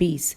20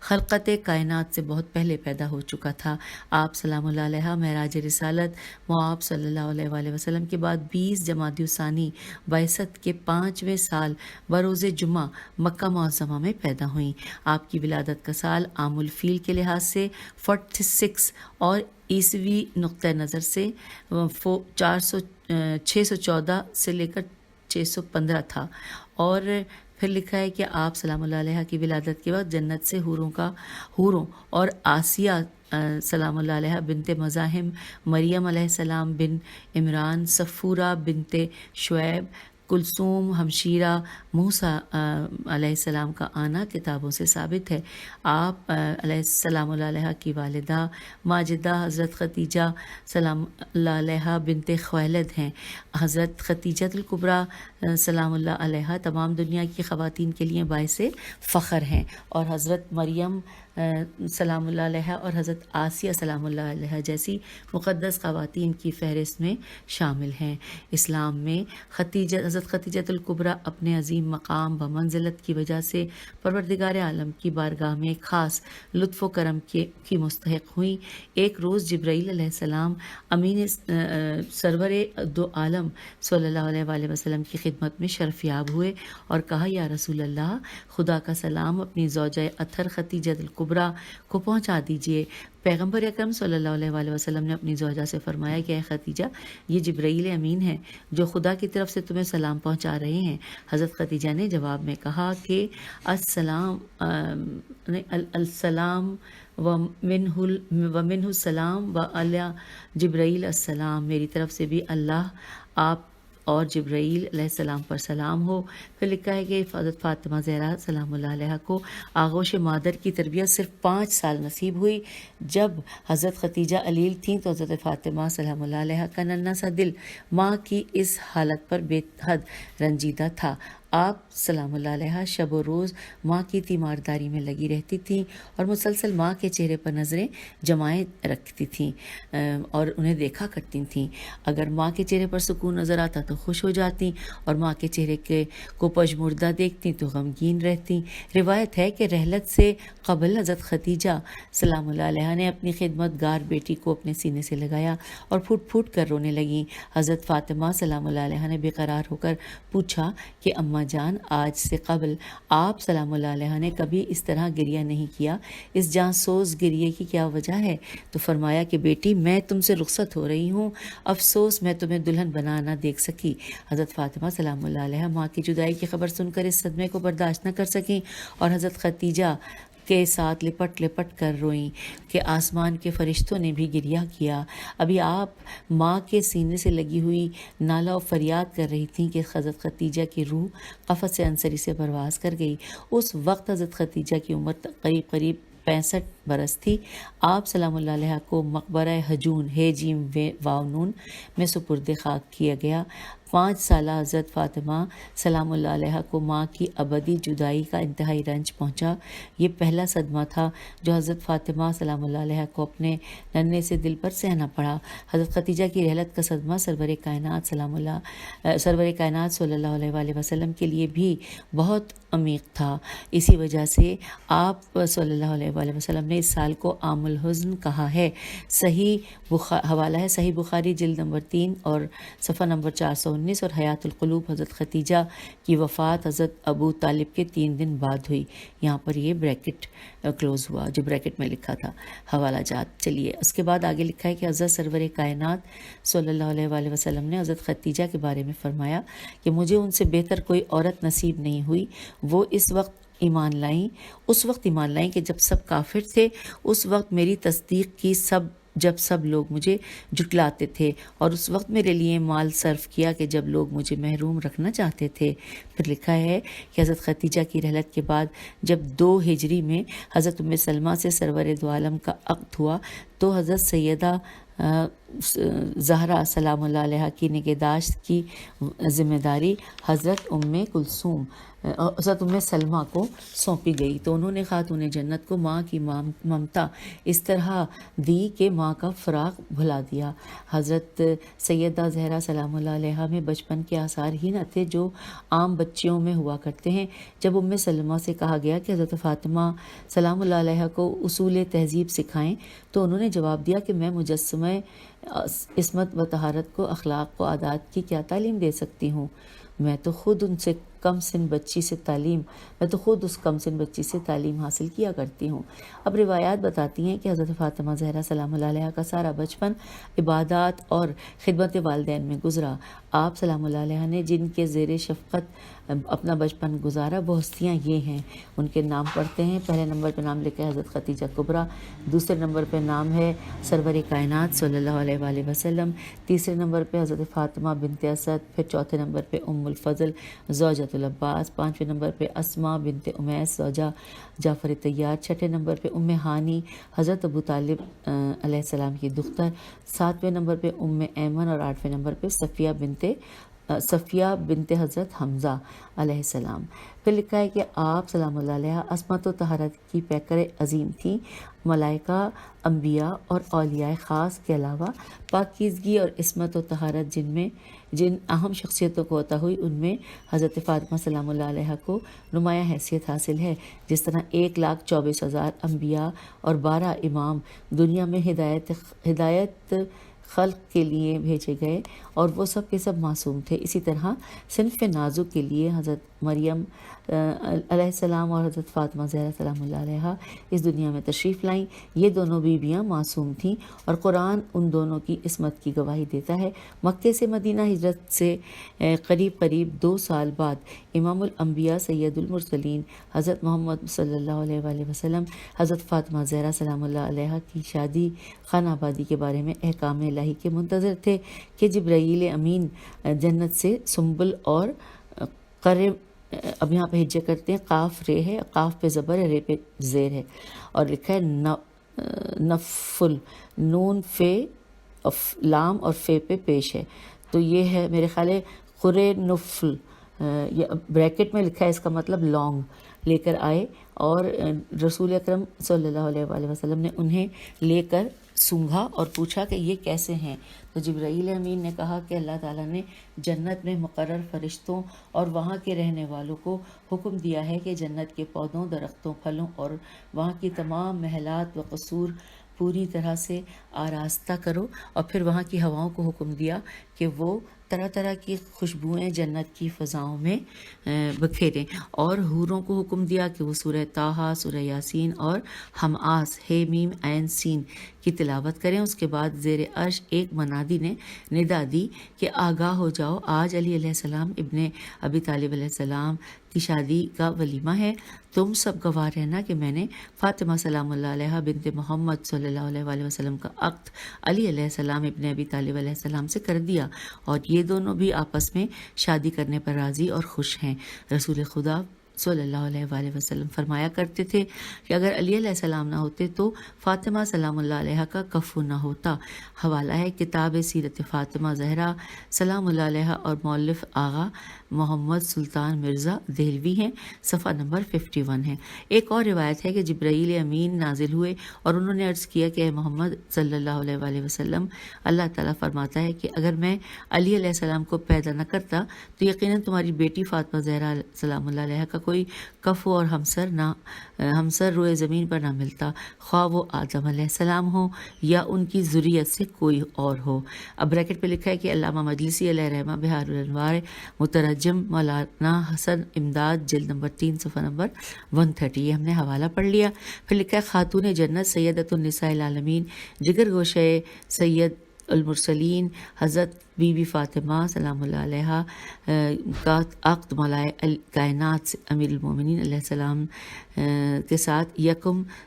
خلقت کائنات سے بہت پہلے پیدا ہو چکا تھا۔ آپ سلام اللہ علیہ معراج رسالت و آپ صلی اللہ علیہ وآلہ وسلم کے بعد 20 جمادی الثانی بعثت کے 5ویں سال بروز جمعہ مکہ معظمہ میں پیدا ہوئیں۔ آپ کی ولادت کا سال عام الفیل کے لحاظ سے 46 اور عیسوی نقطۂ نظر سے 614 سے لے کر 615 تھا، اور پھر لکھا ہے کہ آپ سلام اللہ علیہ کی ولادت کے بعد جنت سے حوروں اور آسیہ سلام اللہ علیہ بنت مزاحم، مریم علیہ السلام بن عمران، صفورہ بنت شعیب، کلثوم ہمشیرہ، موسیٰ علیہ السلام کا آنا کتابوں سے ثابت ہے۔ آپ علیہ السلام علیہ کی والدہ ماجدہ حضرت خدیجہ سلام اللہ علیہ بنت خویلد ہیں۔ حضرت خدیجہ الکبریٰ سلام اللہ علیہ تمام دنیا کی خواتین کے لیے باعث فخر ہیں، اور حضرت مریم سلام اللہ علیہ اور حضرت آسیہ سلام اللہ علیہ جیسی مقدس خواتین کی فہرست میں شامل ہیں۔ اسلام میں حضرت خدیجہ الکبریٰ اپنے عظیم مقام و منزلت کی وجہ سے پروردگار عالم کی بارگاہ میں خاص لطف و کرم کی مستحق ہوئیں۔ ایک روز جبرائیل علیہ السلام امین سرور دو عالم صلی اللہ علیہ وآلہ وسلم کی خدمت میں شرفیاب ہوئے اور کہا، یا رسول اللہ، خدا کا سلام اپنی زوجہ اطہر خدیجہ الکبریٰ کو پہنچا دیجئے۔ پیغمبر اکرم صلی اللہ علیہ وآلہ وسلم نے اپنی زوجہ سے فرمایا کہ اے خدیجہ، یہ جبرائیل امین ہے جو خدا کی طرف سے تمہیں سلام پہنچا رہے ہیں۔ حضرت خدیجہ نے جواب میں کہا کہ السلام ومنہ السلام و علی جبرائیل السلام، میری طرف سے بھی اللہ آپ اور جبرائیل علیہ السلام پر سلام ہو۔ پھر لکھا ہے کہ حضرت فاطمہ زہرا سلام اللہ علیہ کو آغوش مادر کی تربیت صرف 5 سال نصیب ہوئی۔ جب حضرت خدیجہ علیل تھیں تو حضرت فاطمہ سلام اللہ علیہ کا ننھا سا دل ماں کی اس حالت پر بے حد رنجیدہ تھا۔ آپ سلام اللہ علیہ شب و روز ماں کی تیمارداری میں لگی رہتی تھیں اور مسلسل ماں کے چہرے پر نظریں جمائے رکھتی تھیں اور انہیں دیکھا کرتی تھیں۔ اگر ماں کے چہرے پر سکون نظر آتا تو خوش ہو جاتی، اور ماں کے چہرے کو پژمردہ دیکھتی تو غمگین رہتی۔ روایت ہے کہ رحلت سے قبل حضرت خدیجہ سلام اللہ علیہ نے اپنی خدمت گار بیٹی کو اپنے سینے سے لگایا اور پھوٹ پھوٹ کر رونے لگیں۔ حضرت فاطمہ سلام اللہ علیہ نے بے قرار ہو کر پوچھا کہ اماں جان، آج سے قبل آپ سلام اللہ علیہ نے کبھی اس طرح گریہ نہیں کیا، اس جان سوز گریے کی کیا وجہ ہے؟ تو فرمایا کہ بیٹی، میں تم سے رخصت ہو رہی ہوں، افسوس میں تمہیں دلہن بنا نہ دیکھ سکی۔ حضرت فاطمہ سلام اللہ علیہ ماں کی جدائی کی خبر سن کر اس صدمے کو برداشت نہ کر سکیں اور حضرت خدیجہ کے ساتھ لپٹ لپٹ کر روئیں کہ آسمان کے فرشتوں نے بھی گریہ کیا۔ ابھی آپ ماں کے سینے سے لگی ہوئی نالہ و فریاد کر رہی تھیں کہ حضرت خدیجہ کی روح قفس عنصری سے پرواز کر گئی۔ اس وقت حضرت خدیجہ کی عمر قریب 65 برس تھی۔ آپ سلام اللہ علیہ کو مقبرہ ہجون جیم واو نون میں سپرد خاک کیا گیا۔ 5 سالہ حضرت فاطمہ سلام اللہ علیہ کو ماں کی ابدی جدائی کا انتہائی رنج پہنچا۔ یہ پہلا صدمہ تھا جو حضرت فاطمہ سلام اللہ علیہ کو اپنے ننھے سے دل پر سہنا پڑا۔ حضرت خدیجہ کی رحلت کا صدمہ سرور کائنات صلی اللہ علیہ وآلہ وسلم کے لیے بھی بہت عمیق تھا۔ اسی وجہ سے آپ صلی اللہ علیہ وآلہ وسلم نے اس سال کو عام الحزن کہا ہے۔ حوالہ ہے صحیح بخاری جلد نمبر 3 اور صفحہ نمبر 419، اور حیات القلوب حضرت خدیجہ کی وفات حضرت ابو طالب کے 3 دن بعد ہوئی۔ یہاں پر یہ بریکٹ کلوز ہوا جو بریکٹ میں لکھا تھا حوالہ جات۔ چلیے اس کے بعد آگے لکھا ہے کہ حضرت سرور کائنات صلی اللہ علیہ وآلہ وسلم نے حضرت خدیجہ کے بارے میں فرمایا کہ مجھے ان سے بہتر کوئی عورت نصیب نہیں ہوئی۔ وہ اس وقت ایمان لائیں کہ جب سب کافر تھے، اس وقت میری تصدیق کی جب سب لوگ مجھے جھٹلاتے تھے، اور اس وقت میرے لیے مال صرف کیا کہ جب لوگ مجھے محروم رکھنا چاہتے تھے۔ پھر لکھا ہے کہ حضرت خدیجہ کی رحلت کے بعد جب 2 ہجری میں حضرت ام سلمہ سے سرور دو عالم کا عقد ہوا تو حضرت سیدہ زہرا سلام اللہ علیہ کی نگہداشت کی ذمہ داری حضرت ام کلثوم حضرت ام سلمہ کو سونپی گئی، تو انہوں نے خاتون جنت کو ماں کی ممتا اس طرح دی کہ ماں کا فراق بھلا دیا۔ حضرت سیدہ زہرا سلام اللہ علیہا میں بچپن کے آثار ہی نہ تھے جو عام بچیوں میں ہوا کرتے ہیں۔ جب ام سلمہ سے کہا گیا کہ حضرت فاطمہ سلام اللہ علیہا کو اصول تہذیب سکھائیں تو انہوں نے جواب دیا کہ میں مجسمہ عصمت و طہارت کو، اخلاق و عادات کی کیا تعلیم دے سکتی ہوں؟ میں تو خود اس کم سن بچی سے تعلیم حاصل کیا کرتی ہوں۔ اب روایات بتاتی ہیں کہ حضرت فاطمہ زہرا سلام اللہ علیہا کا سارا بچپن عبادات اور خدمت والدین میں گزرا۔ آپ سلام اللہ علیہ نے جن کے زیر شفقت اپنا بچپن گزارا وہ ہستیاں یہ ہیں، ان کے نام پڑھتے ہیں۔ پہلے نمبر پہ نام لکھا ہے حضرت خدیجہ کبریٰ، دوسرے نمبر پہ نام ہے سرور کائنات صلی اللہ علیہ وآلہ وسلم، تیسرے نمبر پہ حضرت فاطمہ بنت اسد، پھر چوتھے نمبر پہ ام الفضل زوجۃ العباس، پانچویں نمبر پہ اسماء بنت امیس زوجہ جعفر طیار، چھٹے نمبر پہ ام ہانی حضرت ابو طالب علیہ السلام کی دختر، ساتویں نمبر پہ ام ایمن اور آٹھویں نمبر پہ صفیہ بنت حضرت حمزہ علیہ السلام۔ پھر لکھا ہے کہ آپ سلام اللہ علیہ عصمت و طہارت کی پیکر عظیم تھیں۔ ملائکہ، انبیاء اور اولیاء خاص کے علاوہ پاکیزگی اور عصمت و طہارت جن اہم شخصیتوں کو عطا ہوئی، ان میں حضرت فاطمہ سلام اللہ علیہ کو نمایاں حیثیت حاصل ہے۔ جس طرح 1,24,000 انبیاء اور 12 امام دنیا میں ہدایت خلق کے لیے بھیجے گئے اور وہ سب کے سب معصوم تھے، اسی طرح صنف نازک کے لیے حضرت مریم علیہ السلام اور حضرت فاطمہ زہرا سلام اللہ علیہ اس دنیا میں تشریف لائیں۔ یہ دونوں بیویاں معصوم تھیں اور قرآن ان دونوں کی عصمت کی گواہی دیتا ہے۔ مکے سے مدینہ ہجرت سے قریب 2 سال بعد امام الانبیاء سید المرسلین حضرت محمد صلی اللہ علیہ وآلہ وسلم حضرت فاطمہ زہرا سلام اللہ علیہ کی شادی خانہ آبادی کے بارے میں احکام الہی کے منتظر تھے کہ جبرائیل امین جنت سے سنبل اور قرب، اب یہاں پہ ہجے کرتے ہیں، قاف رے ہے، قاف پہ زبر ہے، رے پہ زیر ہے، اور لکھا ہے نفل، نون فے لام اور فے پہ پیش ہے، تو یہ ہے میرے خیال ہے قرے نفل، بریکٹ میں لکھا ہے، اس کا مطلب لانگ لے کر آئے، اور رسول اکرم صلی اللہ علیہ وآلہ وسلم نے انہیں لے کر سونگھا اور پوچھا کہ یہ کیسے ہیں، تو جبرائیل امین نے کہا کہ اللہ تعالیٰ نے جنت میں مقرر فرشتوں اور وہاں کے رہنے والوں کو حکم دیا ہے کہ جنت کے پودوں، درختوں، پھلوں اور وہاں کی تمام محلات و قصور پوری طرح سے آراستہ کرو، اور پھر وہاں کی ہواؤں کو حکم دیا کہ وہ طرح طرح کی خوشبوئیں جنت کی فضاؤں میں بکھیریں، اور حوروں کو حکم دیا کہ وہ سورہ طٰہٰ، سورہ یاسین اور ہمآس ہے میم عین سین کی تلاوت کریں۔ اس کے بعد زیر عرش ایک منادی نے ندا دی کہ آگاہ ہو جاؤ، آج علی علیہ السلام ابن ابی طالب علیہ السلام کی شادی کا ولیمہ ہے، تم سب گواہ رہنا کہ میں نے فاطمہ سلام اللہ علیہ بنت محمد صلی اللہ علیہ وآلہ وسلم کا عقد علی علیہ السلام ابن ابی طالب علیہ السلام سے کر دیا، اور یہ دونوں بھی آپس میں شادی کرنے پر راضی اور خوش ہیں۔ رسول خدا صلی اللہ علیہ وآلہ وسلم فرمایا کرتے تھے کہ اگر علی علیہ السلام نہ ہوتے تو فاطمہ سلام اللہ علیہ کا کفو نہ ہوتا۔ حوالہ ہے کتاب سیرت فاطمہ زہرا سلام اللہ علیہ اور مؤلف آغا محمد سلطان مرزا دہلوی ہیں، صفحہ نمبر 51 ہے۔ ایک اور روایت ہے کہ جبرائیل امین نازل ہوئے اور انہوں نے عرض کیا کہ اے محمد صلی اللہ علیہ وآلہ وسلم، اللہ تعالیٰ فرماتا ہے کہ اگر میں علی علیہ السلام کو پیدا نہ کرتا تو یقیناً تمہاری بیٹی فاطمہ زہرا سلام اللہ علیہ کا کوئی کفو اور ہمسر روئے زمین پر نہ ملتا، خواہ وہ آدم علیہ السلام ہو یا ان کی ذریت سے کوئی اور ہو۔ اب بریکٹ پہ لکھا ہے کہ علامہ مجلسی علیہ رحمہ بہار الانوار مترجم مولانا حسن امداد جلد نمبر 3 صفحہ نمبر 130، یہ ہم نے حوالہ پڑھ لیا۔ پھر لکھا ہے خاتون جنت سیدۃ النساء العالمین جگر گوشے سید المرسلین حضرت بی بی فاطمہ سلام اللہ علیہ کا عقد مولائے کائنات امیر المومنین علیہ السلام کے ساتھ 1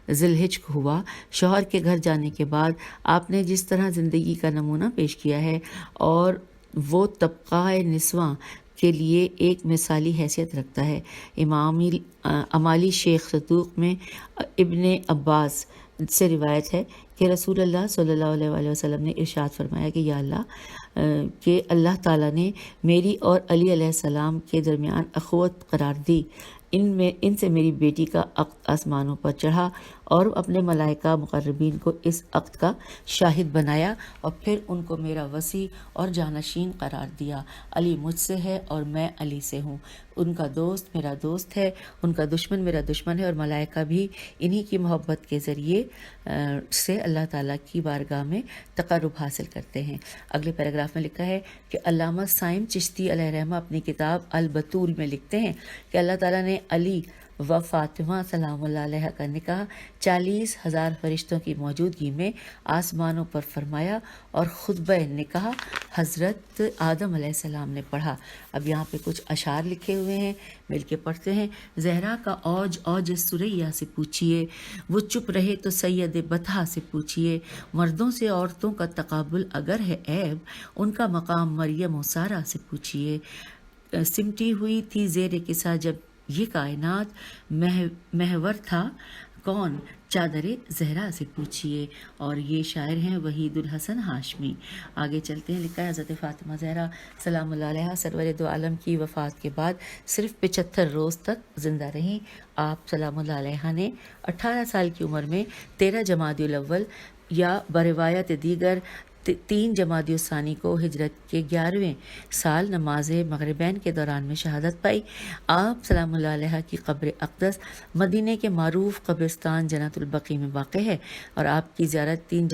ذی الحجہ کو ہوا۔ شوہر کے گھر جانے کے بعد آپ نے جس طرح زندگی کا نمونہ پیش کیا ہے اور وہ طبقہ نسواں کے لیے ایک مثالی حیثیت رکھتا ہے۔ امالی شیخ صدوق میں ابن عباس سے روایت ہے کہ رسول اللہ صلی اللہ علیہ وسلم نے ارشاد فرمایا کہ یا اللہ کہ اللہ تعالیٰ نے میری اور علی علیہ السلام کے درمیان اخوت قرار دی، ان سے میری بیٹی کا عقد آسمانوں پر چڑھا اور اپنے ملائکہ مقربین کو اس عقد کا شاہد بنایا اور پھر ان کو میرا وصی اور جانشین قرار دیا۔ علی مجھ سے ہے اور میں علی سے ہوں، ان کا دوست میرا دوست ہے، ان کا دشمن میرا دشمن ہے، اور ملائکہ بھی انہی کی محبت کے ذریعے سے اللہ تعالیٰ کی بارگاہ میں تقرب حاصل کرتے ہیں۔ اگلے پیراگراف میں لکھا ہے کہ علامہ سائم چشتی علیہ رحمہ اپنی کتاب البتول میں لکھتے ہیں کہ اللہ تعالیٰ نے علی و فاطمہ سلام اللہ علیہ کا نکاح 40,000 فرشتوں کی موجودگی میں آسمانوں پر فرمایا اور خطبہ نکاح حضرت آدم علیہ السلام نے پڑھا۔ اب یہاں پہ کچھ اشعار لکھے ہوئے ہیں، مل کے پڑھتے ہیں۔ زہرا کا اوج سریا سے پوچھئے، وہ چپ رہے تو سید بطحہ سے پوچھئے، مردوں سے عورتوں کا تقابل اگر ہے عیب، ان کا مقام مریم و سارہ سے پوچھئے، سمٹی ہوئی تھی زیر کسا جب یہ کائنات، محور تھا کون چادر زہرا سے پوچھئے۔ اور یہ شاعر ہیں وحید الحسن ہاشمی۔ آگے چلتے ہیں، لکھا ہے حضرت فاطمہ زہرا سلام اللہ علیہ سرور دو عالم کی وفات کے بعد صرف 75 روز تک زندہ رہیں۔ آپ سلام اللہ علیہ نے 18 سال کی عمر میں 13 جمادی الاول یا بروایت دیگر 3 جمادی الثانی کو ہجرت کے 11ویں سال نماز مغربین کے دوران میں شہادت پائی۔ آپ سلام اللہ علیہ کی قبر اقدس مدینہ کے معروف قبرستان جنت البقیع میں واقع ہے، اور آپ کی زیارت 3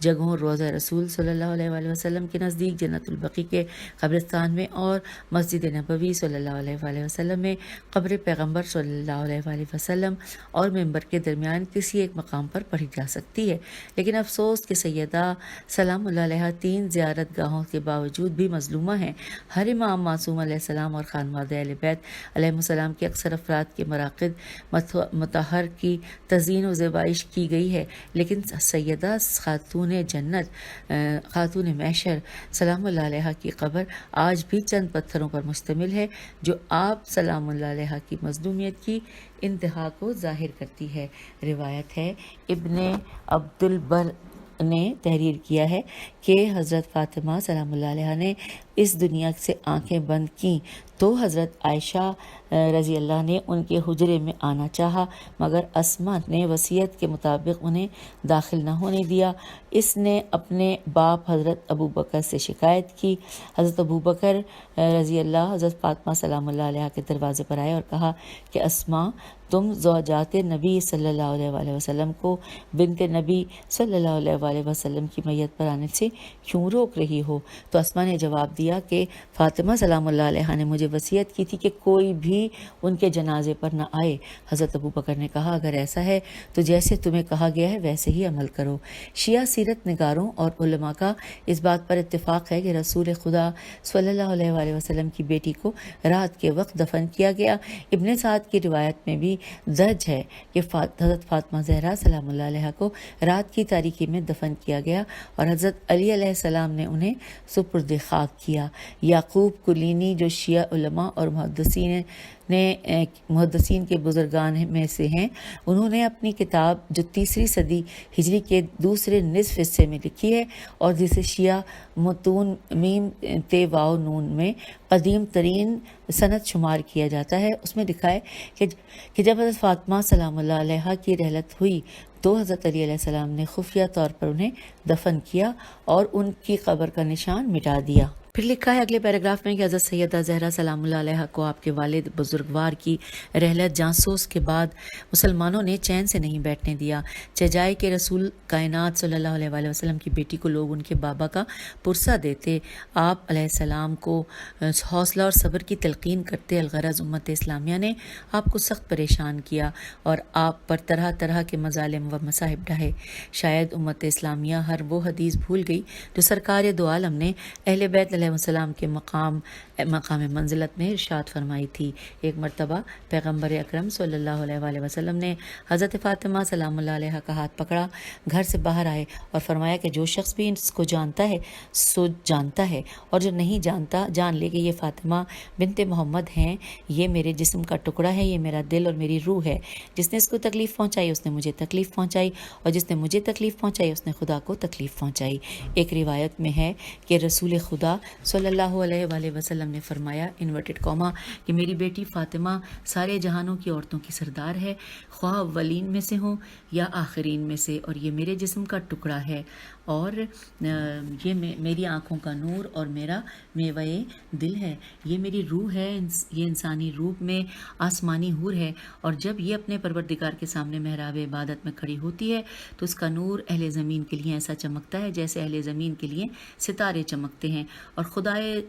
جگہوں روضہ رسول صلی اللہ علیہ وسلم کے نزدیک جنت البقیع کے قبرستان میں اور مسجد نبوی صلی اللہ علیہ وسلم میں، قبر پیغمبر صلی اللہ علیہ وسلم اور منبر کے درمیان کسی ایک مقام پر پڑھی جا سکتی ہے۔ لیکن افسوس کہ سیدہ سلام اللہ علیہ 3 زیارت گاہوں کے باوجود بھی مظلومہ ہیں۔ ہر امام معصوم علیہ السلام اور خانوادہ اہل بیت علیہ السلام کے اکثر افراد کے مراقد مطہر کی تزئین و زیبائش کی گئی ہے، لیکن سیدہ خاتون جنت خاتون محشر سلام اللہ علیہ کی قبر آج بھی چند پتھروں پر مشتمل ہے، جو آپ سلام اللہ علیہ کی مظلومیت کی انتہا کو ظاہر کرتی ہے۔ روایت ہے ابن عبدالبر نے تحریر کیا ہے کہ حضرت فاطمہ سلام اللہ علیہ نے اس دنیا سے آنکھیں بند کیں تو حضرت عائشہ رضی اللہ نے ان کے حجرے میں آنا چاہا، مگر اسما نے وصیت کے مطابق انہیں داخل نہ ہونے دیا۔ اس نے اپنے باپ حضرت ابو بکر سے شکایت کی۔ حضرت ابو بکر رضی اللہ حضرت فاطمہ سلام اللہ علیہ کے دروازے پر آئے اور کہا کہ اسما، تم زوجات نبی صلی اللہ علیہ وسلم کو بنت نبی صلی اللہ علیہ وسلم کی میت پر آنے سے کیوں روک رہی ہو؟ تو اسما نے جواب دیا کہ فاطمہ سلام اللہ علیہ نے مجھے وصیت کی تھی کہ کوئی بھی ان کے جنازے پر نہ آئے۔ حضرت ابو بکر نے کہا اگر ایسا ہے تو جیسے تمہیں کہا گیا ہے ویسے ہی عمل کرو۔ شیعہ سیرت نگاروں اور علماء کا اس بات پر اتفاق ہے کہ رسول خدا صلی اللہ علیہ وسلم کی بیٹی کو رات کے وقت دفن کیا گیا۔ ابن سعد کی روایت میں بھی درج ہے کہ حضرت فاطمہ زہرا سلام اللہ علیہ کو رات کی تاریکی میں دفن کیا گیا اور حضرت علی علیہ السلام نے انہیں سپرد خاک کیا۔ یعقوب کلینی جو شیعہ علماء اور محدثین کے بزرگان میں سے ہیں، انہوں نے اپنی کتاب جو 3 صدی ہجری کے دوسرے نصف حصے میں لکھی ہے اور جسے شیعہ متون میم تے واو نون میں قدیم ترین سند شمار کیا جاتا ہے، اس میں لکھا ہے کہ جب حضرت فاطمہ سلام اللہ علیہ کی رحلت ہوئی تو حضرت علی علیہ السلام نے خفیہ طور پر انہیں دفن کیا اور ان کی قبر کا نشان مٹا دیا۔ پھر لکھا ہے اگلے پیراگراف میں کہ حضرت سیدہ زہرا سلام اللہ علیہ کو آپ کے والد بزرگوار کی رحلت جاسوس کے بعد مسلمانوں نے چین سے نہیں بیٹھنے دیا، چجائے کہ رسول کائنات صلی اللہ علیہ وسلم کی بیٹی کو لوگ ان کے بابا کا پرسہ دیتے۔ آپ علیہ السلام کو حوصلہ اور صبر کی تلقین کرتے، الغرض امت اسلامیہ نے آپ کو سخت پریشان کیا اور آپ پر طرح طرح کے مظالم و مصائب ڈھائے۔ شاید امت اسلامیہ ہر وہ حدیث بھول گئی جو سرکار دو عالم نے اہل بیت علیہ السلام کے مقام منزلت میں ارشاد فرمائی تھی۔ ایک مرتبہ پیغمبر اکرم صلی اللہ علیہ وآلہ وسلم نے حضرت فاطمہ سلام اللہ علیہ کا ہاتھ پکڑا، گھر سے باہر آئے اور فرمایا کہ جو شخص بھی اس کو جانتا ہے سو جانتا ہے، اور جو نہیں جانتا جان لے کہ یہ فاطمہ بنت محمد ہیں، یہ میرے جسم کا ٹکڑا ہے، یہ میرا دل اور میری روح ہے۔ جس نے اس کو تکلیف پہنچائی اس نے مجھے تکلیف پہنچائی، اور جس نے مجھے تکلیف پہنچائی اس نے خدا کو تکلیف پہنچائی۔ ایک روایت میں ہے کہ رسول خدا صلی اللہ علیہ وآلہ وسلم نے فرمایا انورٹڈ کاما کہ میری بیٹی فاطمہ سارے جہانوں کی عورتوں کی سردار ہے، خواہ اولین میں سے ہوں یا آخرین میں سے، اور یہ میرے جسم کا ٹکڑا ہے، اور یہ میری آنکھوں کا نور اور میرا میوہ دل ہے، یہ میری روح ہے، یہ انسانی روح میں آسمانی حور ہے، اور جب یہ اپنے پروردگار کے سامنے محراب عبادت میں کھڑی ہوتی ہے تو اس کا نور اہل زمین کے لیے ایسا چمکتا ہے جیسے اہل زمین کے لیے ستارے چمکتے ہیں، اور خدائے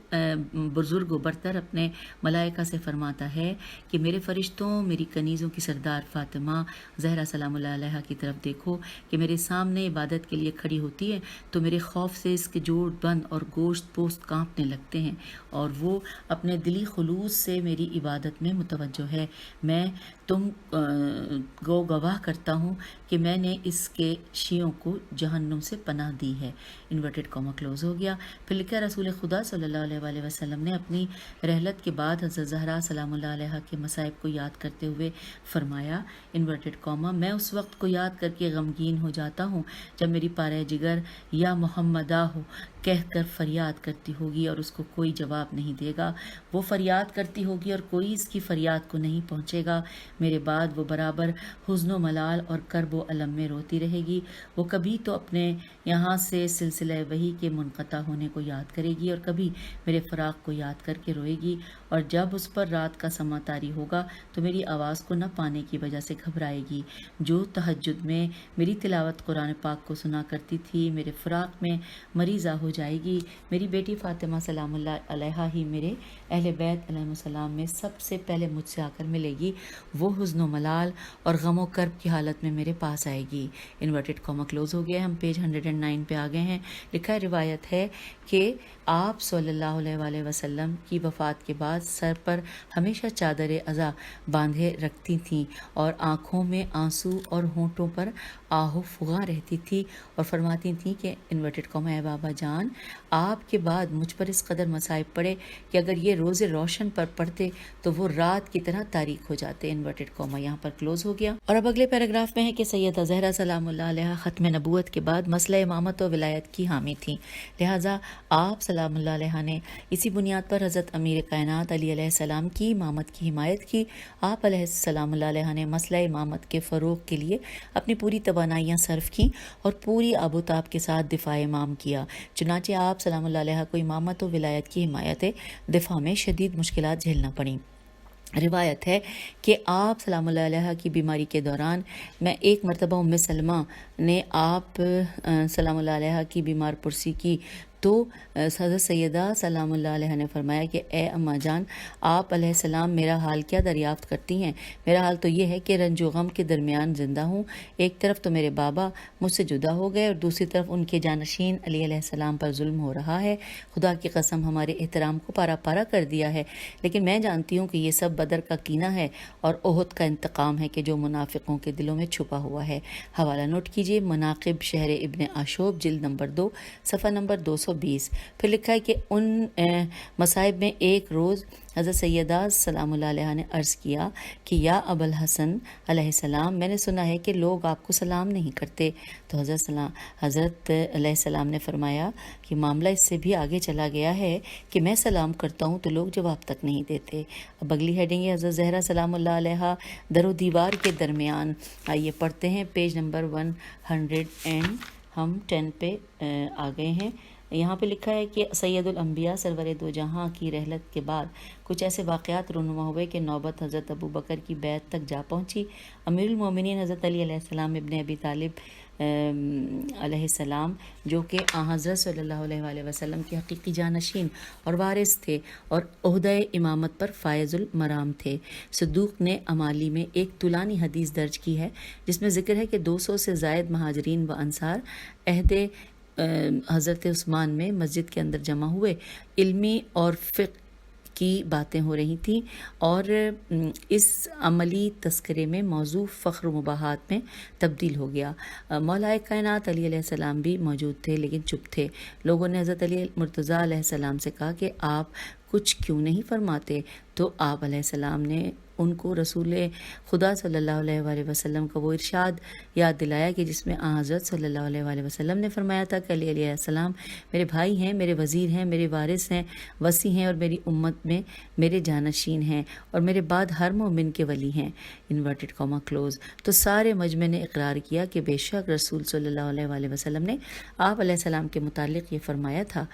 بزرگ و برتر اپنے ملائکہ سے فرماتا ہے کہ میرے فرشتوں میری کنیزوں کی سردار فاطمہ زہرا سلام اللہ علیہ کی طرف دیکھو کہ میرے سامنے عبادت کے لیے کھڑی ہوتی ہے تو میرے خوف سے اس کے جوڑ بند اور گوشت پوست کانپنے لگتے ہیں، اور وہ اپنے دلی خلوص سے میری عبادت میں متوجہ ہے۔ میں تم کو گواہ کرتا ہوں کہ میں نے اس کے شیعوں کو جہنم سے پناہ دی ہے۔ انورٹڈ کاما کلوز ہو گیا۔ پھر لکھا رسول خدا صلی اللہ علیہ وآلہ وسلم نے اپنی رحلت کے بعد حضرت زہرا سلام اللہ علیہ کے مصائب کو یاد کرتے ہوئے فرمایا انورٹڈ کاما میں اس وقت کو یاد کر کے غمگین ہو جاتا ہوں جب میری پارہ جگر یا محمدہ ہو کہہ کر فریاد کرتی ہوگی اور اس کو کوئی جواب نہیں دے گا، وہ فریاد کرتی ہوگی اور کوئی اس کی فریاد کو نہیں پہنچے گا، میرے بعد وہ برابر حزن و ملال اور کرب و الم میں روتی رہے گی، وہ کبھی تو اپنے یہاں سے سلسلہ وحی کے منقطع ہونے کو یاد کرے گی اور کبھی میرے فراق کو یاد کر کے روئے گی، اور جب اس پر رات کا سما طاری ہوگا تو میری آواز کو نہ پانے کی وجہ سے گھبرائے گی۔ جو تہجد میں میری تلاوت قرآن پاک کو سنا کرتی تھی میرے فراق میں مریضہ ہو جائے گی۔ میری بیٹی فاطمہ سلام اللہ علیہا ہی میرے اہل بیت علیہ السلام میں سب سے پہلے مجھ سے آ کر ملے گی، وہ حزن و ملال اور غم و کرب کی حالت میں میرے پاس آئے گی۔ انورٹڈ کاما کلوز ہو گیا، ہم پیج 109 پہ آ گئے ہیں۔ لکھا ہے روایت ہے کہ آپ صلی اللہ علیہ وآلہ وسلم کی وفات کے بعد سر پر ہمیشہ چادر عزا باندھے رکھتی تھیں اور آنکھوں میں آنسو اور ہونٹوں پر آہ و فغاں رہتی تھی اور فرماتی تھیں کہ انورٹڈ کاما اے بابا جان آپ کے بعد مجھ پر اس قدر مصائب پڑے کہ اگر یہ روز روشن پر پڑتے تو وہ رات کی طرح تاریک ہو جاتے۔ انورٹڈ کاما یہاں پر کلوز ہو گیا، اور اب اگلے پیراگراف میں ہے کہ سیدہ زہرا سلام اللہ علیہ ختم نبوت کے بعد مسئلہ امامت و ولایت کی حامی تھیں، لہٰذا آپ سلام اللہ علیہ نے اسی بنیاد پر حضرت امیر کائنات علی علیہ السلام کی امامت کی حمایت کی۔ آپ علیہ السلام اللہ علیہ نے مسئلہ امامت کے فروغ کے لیے اپنی پوری توانائیاں صرف کیں اور پوری آب و تاب کے ساتھ دفاع امام کیا، چنانچہ آپ سلام اللہ علیہ کو امامت و ولایت کی حمایت دفاع میں شدید مشکلات جھیلنا پڑیں۔ روایت ہے کہ آپ سلام اللہ علیہ کی بیماری کے دوران میں ایک مرتبہ ام سلمہ نے آپ سلام اللہ علیہ کی بیمار پرسی کی تو حضرت سیدہ سلام اللہ علیہ نے فرمایا کہ اے اماں جان آپ علیہ السلام میرا حال کیا دریافت کرتی ہیں؟ میرا حال تو یہ ہے کہ رنج و غم کے درمیان زندہ ہوں، ایک طرف تو میرے بابا مجھ سے جدا ہو گئے اور دوسری طرف ان کے جانشین علی علیہ السلام پر ظلم ہو رہا ہے، خدا کی قسم ہمارے احترام کو پارا پارا کر دیا ہے، لیکن میں جانتی ہوں کہ یہ سب بدر کا کینہ ہے اور احد کا انتقام ہے کہ جو منافقوں کے دلوں میں چھپا ہوا ہے۔ حوالہ نوٹ کیجیے مناقب شہر ابن عاشوب جلد نمبر 2 صفحہ نمبر 220۔ پھر لکھا ہے کہ ان مصائب میں ایک روز حضرت سیدہ سلام اللہ علیہ نے عرض کیا کہ یا ابو الحسن علیہ السلام میں نے سنا ہے کہ لوگ آپ کو سلام نہیں کرتے، تو حضرت علیہ السلام نے فرمایا کہ معاملہ اس سے بھی آگے چلا گیا ہے کہ میں سلام کرتا ہوں تو لوگ جواب تک نہیں دیتے۔ اب اگلی ہیڈنگ ہے حضرت زہرا سلام اللہ علیہ در و دیوار کے درمیان، آئیے پڑھتے ہیں پیج نمبر 100 ہم 10 پہ آ گئے ہیں۔ یہاں پہ لکھا ہے کہ سید الانبیاء سرور دو جہاں کی رحلت کے بعد کچھ ایسے واقعات رونما ہوئے کہ نوبت حضرت ابو بکر کی بیعت تک جا پہنچی۔ امیر المومنین حضرت علی علیہ السلام ابن ابی طالب علیہ السلام جو کہ حضرت صلی اللہ علیہ وآلہ وسلم کے حقیقی جانشین اور وارث تھے اور عہدہ امامت پر فائز المرام تھے، صدوق نے امالی میں ایک طولانی حدیث درج کی ہے جس میں ذکر ہے کہ 200 سے زائد مہاجرین و انصار عہد حضرت عثمان میں مسجد کے اندر جمع ہوئے، علمی اور فقہ کی باتیں ہو رہی تھیں، اور اس عملی تذکرے میں موضوع فخر و مباحات میں تبدیل ہو گیا۔ مولا کائنات علی علیہ السلام بھی موجود تھے لیکن چپ تھے۔ لوگوں نے حضرت علی مرتضیٰ علیہ السلام سے کہا کہ آپ کچھ کیوں نہیں فرماتے؟ تو آپ علیہ السلام نے ان کو رسول خدا صلی اللہ علیہ وآلہ وسلم کا وہ ارشاد یاد دلایا کہ جس میں حضرت صلی اللہ علیہ وآلہ وسلم نے فرمایا تھا کہ علی علیہ السلام میرے بھائی ہیں، میرے وزیر ہیں، میرے وارث ہیں، وصی ہیں، اور میری امت میں میرے جانشین ہیں، اور میرے بعد ہر مومن کے ولی ہیں، انورٹڈ کاما کلوز۔ تو سارے مجمع نے اقرار کیا کہ بے شک رسول صلی اللہ علیہ وآلہ وسلم نے آپ علیہ السلام کے متعلق یہ فرمایا تھا۔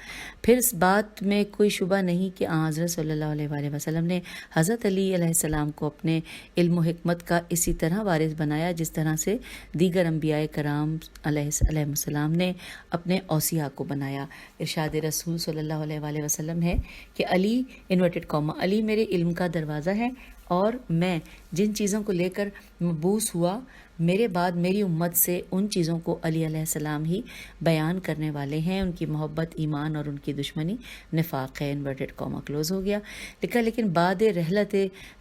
پھر اس بات میں کوئی شبہ نہیں کہ حضرت صلی اللہ علیہ وآلہ وسلم نے حضرت علی علیہ السلام کو اپنے علم و حکمت کا اسی طرح وارث بنایا جس طرح سے دیگر انبیاء کرام علیہ السلام نے اپنے اوصیاء کو بنایا۔ ارشاد رسول صلی اللہ علیہ وآلہ وسلم ہے کہ علی انورٹڈ کاما علی میرے علم کا دروازہ ہے، اور میں جن چیزوں کو لے کر مبعوث ہوا میرے بعد میری امت سے ان چیزوں کو علی علیہ السلام ہی بیان کرنے والے ہیں۔ ان کی محبت ایمان اور ان کی دشمنی نفاق ہے، انورٹڈ کاما کلوز ہو گیا۔ لکھا لیکن بعد رحلت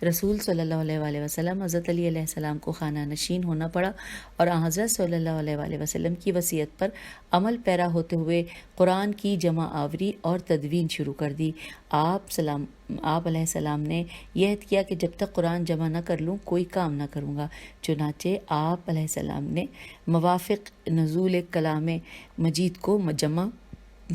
رسول صلی اللہ علیہ وآلہ وسلم حضرت علی علیہ السلام کو خانہ نشین ہونا پڑا، اور حضرت صلی اللہ علیہ وآلہ وسلم کی وصیت پر عمل پیرا ہوتے ہوئے قرآن کی جمع آوری اور تدوین شروع کر دی۔ آپ علیہ السلام نے یہ عہد کیا کہ جب تک قرآن جمع نہ کر لوں کوئی کام نہ کروں گا۔ چنانچہ آپ علیہ السلام نے موافق نزول کلام مجید کو جمع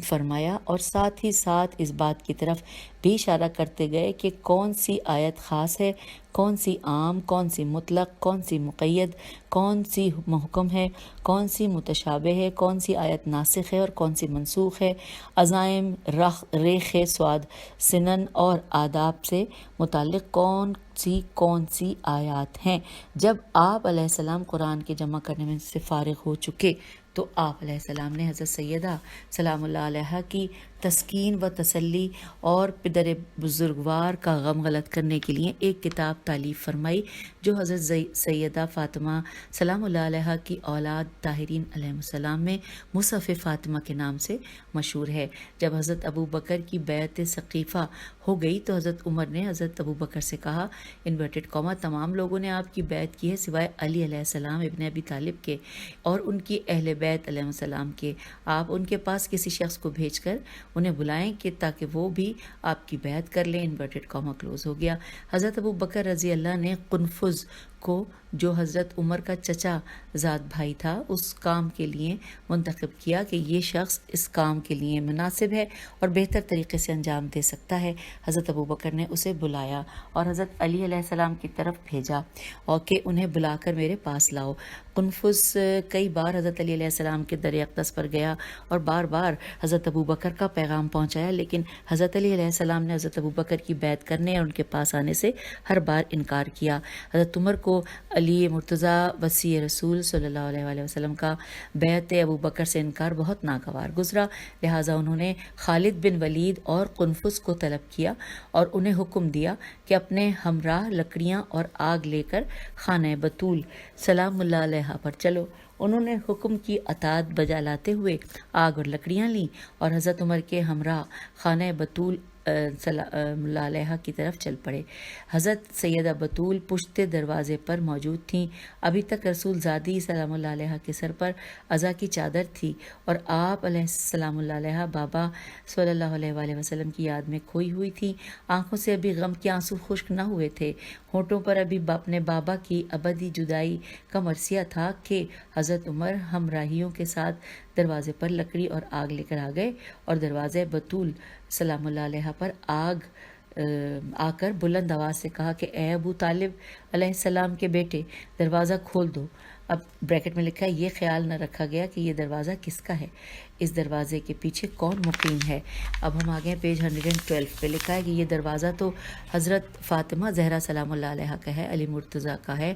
فرمایا، اور ساتھ ہی ساتھ اس بات کی طرف بھی اشارہ کرتے گئے کہ کون سی آیت خاص ہے، کون سی عام، کون سی مطلق، کون سی مقید، کون سی محکم ہے، کون سی متشابہ ہے، کون سی آیت ناسخ ہے اور کون سی منسوخ ہے، عزائم، ریخ، سواد، سنن اور آداب سے متعلق کون سی آیات ہیں۔ جب آپ علیہ السلام قرآن کے جمع کرنے میں سے فارغ ہو چکے تو آپ علیہ السلام نے حضرت سیدہ سلام اللہ علیہ کی تسکین و تسلی اور پدر بزرگوار کا غم غلط کرنے کے لیے ایک کتاب تالیف فرمائی جو حضرت سیدہ فاطمہ سلام اللہ علیہ کی اولاد طاہرین علیہ السلام میں مصحف فاطمہ کے نام سے مشہور ہے۔ جب حضرت ابو بکر کی بیعت ثقیفہ ہو گئی تو حضرت عمر نے حضرت ابو بکر سے کہا، انورٹڈ کاما تمام لوگوں نے آپ کی بیعت کی ہے سوائے علی علیہ السلام ابن ابی طالب کے اور ان کی اہل بیت علیہ السلام کے۔ آپ ان کے پاس کسی شخص کو بھیج کر انہیں بلائیں کہ تاکہ وہ بھی آپ کی بیعت کر لیں۔ انورٹڈ کاما کلوز ہو گیا۔ حضرت ابو بکر رضی اللہ نے قنفذ کو جو حضرت عمر کا چچا زاد بھائی تھا اس کام کے لیے منتخب کیا کہ یہ شخص اس کام کے لیے مناسب ہے اور بہتر طریقے سے انجام دے سکتا ہے۔ حضرت ابو بکر نے اسے بلایا اور حضرت علی علیہ السلام کی طرف بھیجا اور کہ انہیں بلا کر میرے پاس لاؤ۔ قنفذ کئی بار حضرت علی علیہ السلام کے در اقدس پر گیا اور بار بار حضرت ابو بکر کا پیغام پہنچایا، لیکن حضرت علی علیہ السلام نے حضرت ابو بکر کی بیعت کرنے اور ان کے پاس آنے سے ہر بار انکار کیا۔ حضرت عمر کو علی مرتضیٰ وصی رسول صلی اللہ علیہ وآلہ وسلم کا بیعت ابو بکر سے انکار بہت ناگوار گزرا، لہٰذا انہوں نے خالد بن ولید اور قنفذ کو طلب کیا اور انہیں حکم دیا کہ اپنے ہمراہ لکڑیاں اور آگ لے کر خانہ بطول سلام اللہ علیہ پر چلو۔ انہوں نے حکم کی اطاعت بجا لاتے ہوئے آگ اور لکڑیاں لیں اور حضرت عمر کے ہمراہ خانہ بطول سلام اللہ علیہ کی طرف چل پڑے۔ حضرت سیدہ بطول پشت دروازے پر موجود تھیں۔ ابھی تک رسول زادی سلام اللہ علیہ کے سر پر عزا کی چادر تھی اور آپ علیہ السلام اللہ علیہ بابا صلی اللہ علیہ وآلہ وسلم کی یاد میں کھوئی ہوئی تھی۔ آنکھوں سے ابھی غم کے آنسو خشک نہ ہوئے تھے، ہونٹوں پر ابھی اپنے بابا کی ابدی جدائی کا مرثیہ تھا کہ حضرت عمر ہمراہیوں کے ساتھ دروازے پر لکڑی اور آگ لے کر آ گئے اور دروازے بطول سلام اللہ علیہ پر آ کر بلند آواز سے کہا کہ اے ابو طالب علیہ السلام کے بیٹے، دروازہ کھول دو۔ اب بریکٹ میں لکھا ہے یہ خیال نہ رکھا گیا کہ یہ دروازہ کس کا ہے، اس دروازے کے پیچھے کون مقیم ہے۔ اب ہم آگے پیج 112 پہ لکھا ہے کہ یہ دروازہ تو حضرت فاطمہ زہرا سلام اللہ علیہ کا ہے، علی مرتضیٰ کا ہے،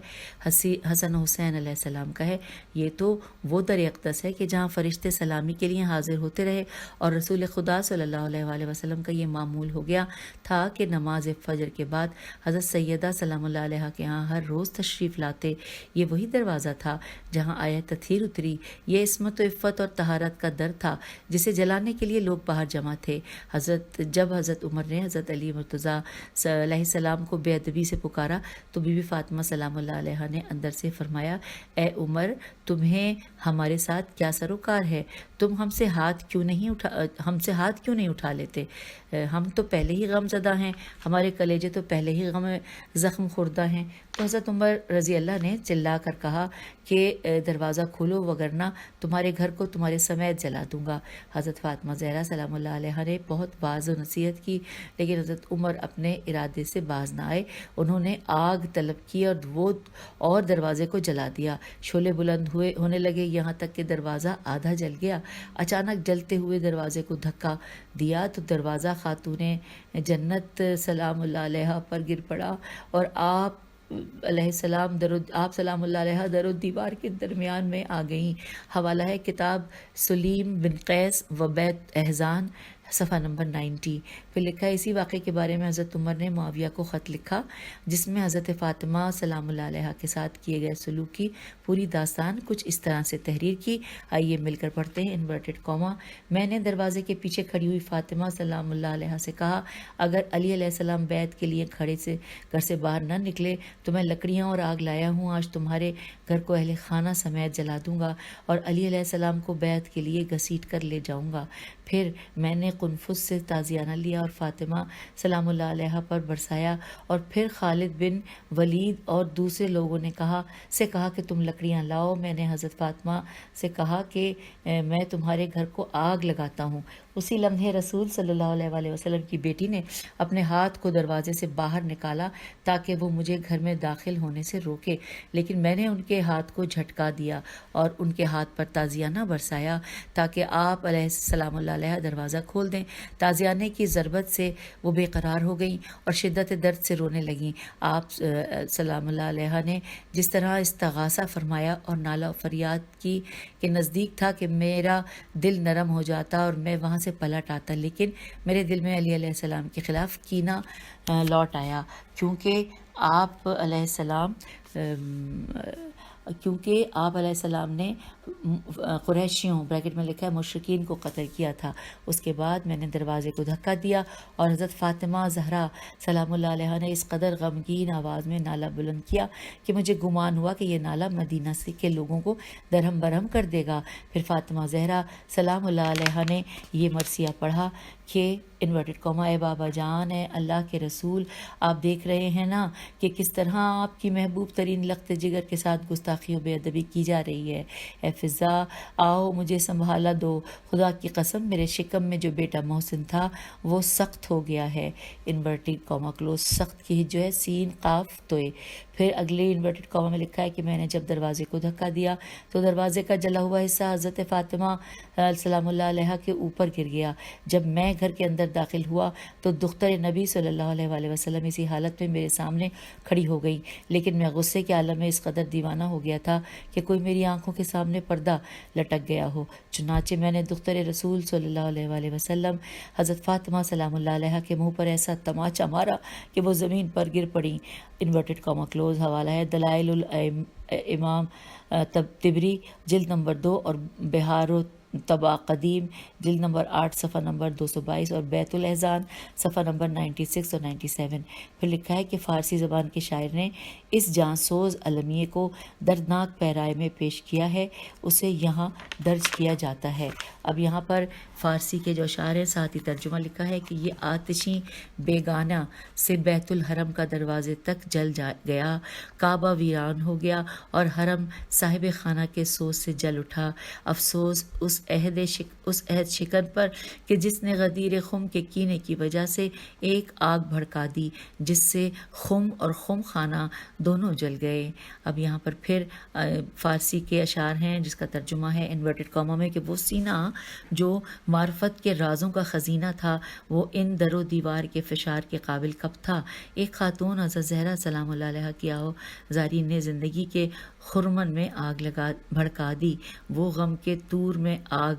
حسن حسین علیہ السلام کا ہے۔ یہ تو وہ در اقدس ہے کہ جہاں فرشتے سلامی کے لیے حاضر ہوتے رہے اور رسول خدا صلی اللہ علیہ وآلہ وسلم کا یہ معمول ہو گیا تھا کہ نماز فجر کے بعد حضرت سیدہ سلام اللہ علیہ کے ہاں ہر روز تشریف لاتے۔ یہ وہی دروازہ تھا تھا جہاں آیت تطہیر اتری۔ یہ عصمت و عفت اور طہارت کا در تھا جسے جلانے کے لیے لوگ باہر جمع تھے۔ جب حضرت عمر نے حضرت علی مرتضیٰ علیہ السلام کو بے ادبی سے پکارا تو بی بی فاطمہ سلام اللہ علیہا نے اندر سے فرمایا، اے عمر، تمہیں ہمارے ساتھ کیا سروکار ہے؟ تم ہم سے ہاتھ کیوں نہیں اٹھا لیتے؟ ہم تو پہلے ہی غم زدہ ہیں، ہمارے کلیجے تو پہلے ہی زخم خوردہ ہیں۔ تو حضرت عمر رضی اللہ نے چلا کر کہا کہ دروازہ کھولو وگرنہ تمہارے گھر کو تمہارے سمیت جلا دوں گا۔ حضرت فاطمہ زہرا سلام اللہ علیہا نے بہت واضح و نصیحت کی، لیکن حضرت عمر اپنے ارادے سے باز نہ آئے۔ انہوں نے آگ طلب کی اور دروازے کو جلا دیا۔ شعلے بلند ہونے لگے، یہاں تک کہ دروازہ آدھا جل گیا۔ اچانک جلتے ہوئے دروازے کو دھکا دیا تو دروازہ خاتون جنت سلام اللہ علیہا پر گر پڑا اور آپ سلام اللہ علیہ در و دیوار کے درمیان میں آ گئیں۔ حوالہ ہے کتاب سلیم بن قیس و بیت احزان، صفحہ نمبر 90۔ پھر لکھا ہے اسی واقعے کے بارے میں حضرت عمر نے معاویہ کو خط لکھا جس میں حضرت فاطمہ سلام اللہ علیہ کے ساتھ کیے گئے سلوک کی پوری داستان کچھ اس طرح سے تحریر کی۔ آئیے مل کر پڑھتے ہیں۔ انورٹڈ کاما، میں نے دروازے کے پیچھے کھڑی ہوئی فاطمہ سلام اللہ علیہ سے کہا، اگر علی علیہ السلام بیت کے لیے گھر سے باہر نہ نکلے تو میں لکڑیاں اور آگ لایا ہوں، آج تمہارے گھر کو اہل خانہ سمیت جلا دوں گا اور علی علیہ السلام کو بیت کے لیے گھسیٹ کر لے جاؤں گا۔ پھر میں نے قنفذ سے تازیانہ لیا اور فاطمہ سلام اللہ علیہ پر برسایا، اور پھر خالد بن ولید اور دوسرے لوگوں نے کہا کہ تم لکڑیاں لاؤ۔ میں نے حضرت فاطمہ سے کہا کہ میں تمہارے گھر کو آگ لگاتا ہوں۔ اسی لمحے رسول صلی اللہ علیہ وآلہ وسلم کی بیٹی نے اپنے ہاتھ کو دروازے سے باہر نکالا تاکہ وہ مجھے گھر میں داخل ہونے سے روکے، لیکن میں نے ان کے ہاتھ کو جھٹکا دیا اور ان کے ہاتھ پر تازیانہ برسایا تاکہ آپ علیہ السلام علیہ دروازہ کھول دیں۔ تازیانے کی ضربت سے وہ بے قرار ہو گئیں اور شدت درد سے رونے لگیں۔ آپ سلام اللہ علیہ نے جس طرح استغاثہ فرمایا اور نالہ فریاد کی کہ نزدیک تھا کہ میرا دل نرم ہو جاتا اور میں وہاں سے پلٹ آتا، لیکن میرے دل میں علی علیہ السلام کے خلاف کینہ لوٹ آیا، کیونکہ آپ علیہ السلام نے قریشیوں بریکٹ میں لکھا ہے مشرکین کو قتل کیا تھا۔ اس کے بعد میں نے دروازے کو دھکا دیا اور حضرت فاطمہ زہرا سلام اللہ علیہ نے اس قدر غمگین آواز میں نالہ بلند کیا کہ مجھے گمان ہوا کہ یہ نالہ مدینہ کے لوگوں کو درہم برہم کر دے گا۔ پھر فاطمہ زہرا سلام اللہ علیہ نے یہ مرثیہ پڑھا کہ انورٹڈ کاما، اے بابا جان، اے اللہ کے رسول، آپ دیکھ رہے ہیں نا کہ کس طرح آپ کی محبوب ترین لخت جگر کے ساتھ گستاخی و بے ادبی کی جا رہی ہے۔ اے فضا، آؤ مجھے سنبھالا دو، خدا کی قسم میرے شکم میں جو بیٹا محسن تھا وہ سخت ہو گیا ہے۔ انورٹڈ کاما کلوز، سخت کی جو ہے سین قاف توئے۔ پھر اگلے انورٹڈ کاما میں لکھا ہے کہ میں نے جب دروازے کو دھکا دیا تو دروازے کا جلا ہوا حصہ حضرت فاطمہ سلام اللہ علیہ کے اوپر گر گیا۔ جب میں گھر کے اندر داخل ہوا تو دختر نبی صلی اللہ علیہ وآلہ وسلم اسی حالت میں میرے سامنے کھڑی ہو گئی، لیکن میں غصے کے عالم میں اس قدر دیوانہ ہو گیا تھا کہ کوئی میری آنکھوں کے سامنے پردہ لٹک گیا ہو۔ چنانچہ میں نے دختر رسول صلی اللہ علیہ وآلہ وسلم حضرت فاطمہ سلام اللہ علیہ کے منہ پر ایسا تماچا مارا کہ وہ زمین پر گر پڑی۔ Inverted comma close. حوالہ ہے دلائل الامام تبری، جلد نمبر 2 اور بہار و طبع قدیم، جلد نمبر 8 صفحہ نمبر 222 اور بیت الاحزان صفحہ نمبر 96 اور 97۔ پھر لکھا ہے کہ فارسی زبان کے شاعر نے اس جانسوز المیے کو دردناک پیرائے میں پیش کیا ہے، اسے یہاں درج کیا جاتا ہے۔ اب یہاں پر فارسی کے جو اشعار ہیں ساتھ ہی ترجمہ لکھا ہے کہ یہ آتشیں بیگانہ سے بیت الحرم کا دروازے تک جل گیا، کعبہ ویران ہو گیا اور حرم صاحب خانہ کے سوز سے جل اٹھا۔ افسوس اس عہد شکن پر کہ جس نے غدیر خم کے کینے کی وجہ سے ایک آگ بھڑکا دی جس سے خم اور خم خانہ دونوں جل گئے۔ اب یہاں پر پھر فارسی کے اشعار ہیں جس کا ترجمہ ہے انورٹڈ کاما میں کہ وہ سینہ جو معرفت کے رازوں کا خزینہ تھا وہ ان در و دیوار کے فشار کے قابل کب تھا۔ ایک خاتون حضرت زہرا سلام اللہ علیہ کی زارین نے زندگی کے خرمن میں آگ بھڑکا دی، وہ غم کے تور میں آگ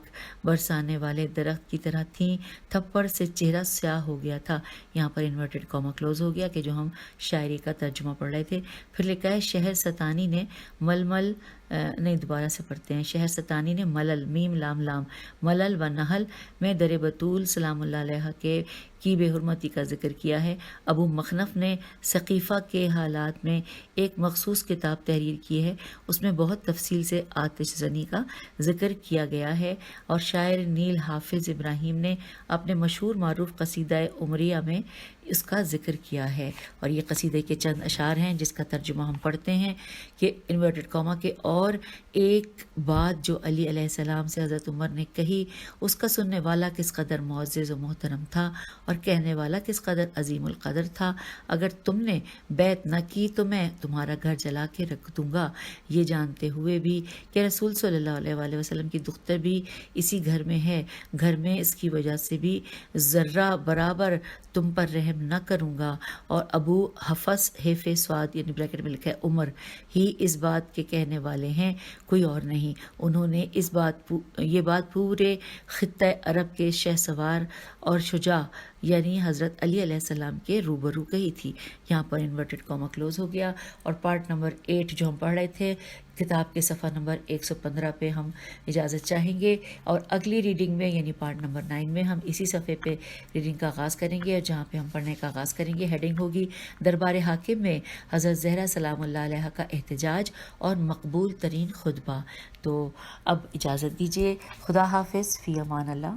برسانے والے درخت کی طرح تھیں، تھپڑ سے چہرہ سیاہ ہو گیا تھا۔ یہاں پر انورٹڈ کاما کلوز ہو گیا کہ جو ہم شاعری کا ترجمہ پڑھ رہے تھے۔ پھر لکھا ہے شہر ستانی نے ململ نہیں دوبارہ سے پڑھتے ہیں. شہر ستانی نے ملل میم لام لام ملل و نحل میں در بطول سلام اللہ علیہ کے کی بے حرمتی کا ذکر کیا ہے. ابو مخنف نے ثقیفہ کے حالات میں ایک مخصوص کتاب تحریر کی ہے. اس میں بہت تفصیل سے آتش زنی کا ذکر کیا گیا ہے. اور شاعر نیل حافظ ابراہیم نے اپنے مشہور معروف قصیدہ عمریہ میں اس کا ذکر کیا ہے. اور یہ قصیدے کے چند اشعار ہیں جس کا ترجمہ ہم پڑھتے ہیں کہ انورٹڈ کاما کے اور ایک بات جو علی علیہ السلام سے حضرت عمر نے کہی اس کا سننے والا کس قدر معزز و محترم تھا اور کہنے والا کس قدر عظیم القدر تھا. اگر تم نے بیعت نہ کی تو میں تمہارا گھر جلا کے رکھ دوں گا، یہ جانتے ہوئے بھی کہ رسول صلی اللہ علیہ وآلہ وسلم کی دختر بھی اسی گھر میں ہے. گھر میں اس کی وجہ سے بھی ذرہ برابر تم پر رحم نہ کروں گا. اور ابو حفص حیف سواد یعنی بریکٹ میں لکھا ہے عمر ہی اس بات کے کہنے والے ہیں، کوئی اور نہیں. انہوں نے یہ بات پورے خطہ عرب کے شہ سوار اور شجاع یعنی حضرت علی علیہ السلام کے روبرو کہی تھی. یہاں پر انورٹڈ کاما کلوز ہو گیا. اور پارٹ نمبر 8 جو ہم پڑھ رہے تھے کتاب کے صفحہ نمبر 115 پہ ہم اجازت چاہیں گے. اور اگلی ریڈنگ میں یعنی پارٹ نمبر 9 میں ہم اسی صفحے پہ ریڈنگ کا آغاز کریں گے. اور جہاں پہ ہم پڑھنے کا آغاز کریں گے ہیڈنگ ہوگی دربار حاکم میں حضرت زہرا سلام اللہ علیہ کا احتجاج اور مقبول ترین خطبہ. تو اب اجازت دیجیے. خدا حافظ، فی امان اللہ.